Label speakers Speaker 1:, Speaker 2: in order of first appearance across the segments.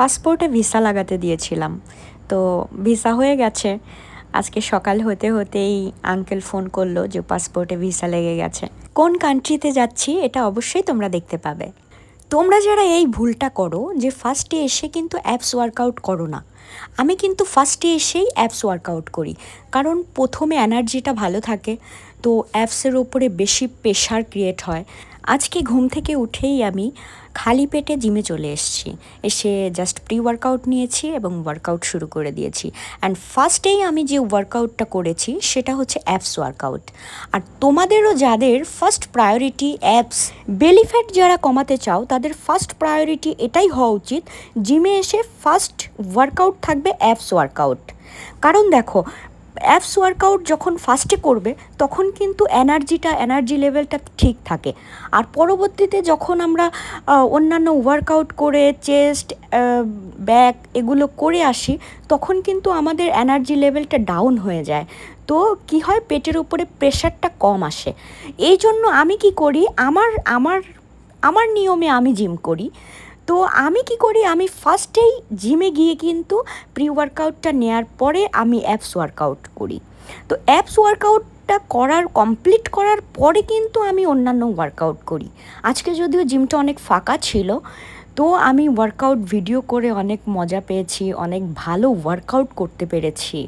Speaker 1: পাসপোর্টে ভিসা লাগাতে দিয়েছিলাম, তো ভিসা হয়ে গেছে। আজকে সকাল হতে হতেই আঙ্কেল ফোন করলো যে পাসপোর্টে ভিসা লেগে গেছে। কোন কান্ট্রিতে যাচ্ছি এটা অবশ্যই তোমরা দেখতে পাবে। তোমরা যারা এই ভুলটা করো যে ফার্স্টে এসে কিন্তু অ্যাপস ওয়ার্কআউট করো না, আমি কিন্তু ফার্স্টে এসেই অ্যাপস ওয়ার্কআউট করি, কারণ প্রথমে এনার্জিটা ভালো থাকে, তো অ্যাপসের ওপরে বেশি প্রেশার ক্রিয়েট হয়। আজকে ঘুম থেকে উঠেই আমি খালি পেটে জিমে চলে এসেছি, এসে জাস্ট প্রি ওয়ার্কআউট নিয়েছি এবং ওয়ার্কআউট শুরু করে দিয়েছি। অ্যান্ড ফার্স্টেই আমি যে ওয়ার্কআউটটা করেছি সেটা হচ্ছে অ্যাপস ওয়ার্কআউট। আর তোমাদেরও যাদের first priority apps, belly fat যারা কমাতে চাও তাদের ফার্স্ট প্রায়োরিটি এটাই হওয়া উচিত, জিমে এসে ফার্স্ট ওয়ার্কআউট থাকবে অ্যাপস ওয়ার্কআউট। কারণ দেখো, অ্যাপস ওয়ার্কআউট যখন ফার্স্টে করবে তখন কিন্তু এনার্জি লেভেলটা ঠিক থাকে। আর পরবর্তীতে যখন আমরা অন্যান্য ওয়ার্কআউট করে চেস্ট, ব্যাক এগুলো করে আসি, তখন কিন্তু আমাদের এনার্জি লেভেলটা ডাউন হয়ে যায়। তো কি হয়, পেটের উপরে প্রেশারটা কম আসে। এই জন্য আমি কি করি, আমার আমার আমার নিয়মে আমি জিম করি। তো আমি কি করি, আমি ফার্স্টেই জিমে গিয়ে কিন্তু প্রি ওয়ার্কআউটটা নেওয়ার পরে আমি অ্যাপস ওয়ার্কআউট করি। তো অ্যাপস ওয়ার্কআউটটা কমপ্লিট করার পরে কিন্তু আমি অন্যান্য ওয়ার্কআউট করি। আজকে যদিও জিমটা অনেক ফাঁকা ছিল, তো আমি ওয়ার্কআউট ভিডিও করে অনেক মজা পেয়েছি, অনেক ভালো ওয়ার্কআউট করতে পেরেছি।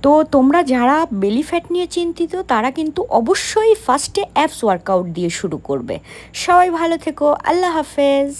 Speaker 1: তো তোমরা যারা বেলি ফ্যাট নিয়ে চিন্তিত তারা কিন্তু অবশ্যই ফার্স্টে অ্যাপস ওয়ার্কআউট দিয়ে শুরু করবে। সবাই ভালো থেকো, আল্লাহ হাফেজ।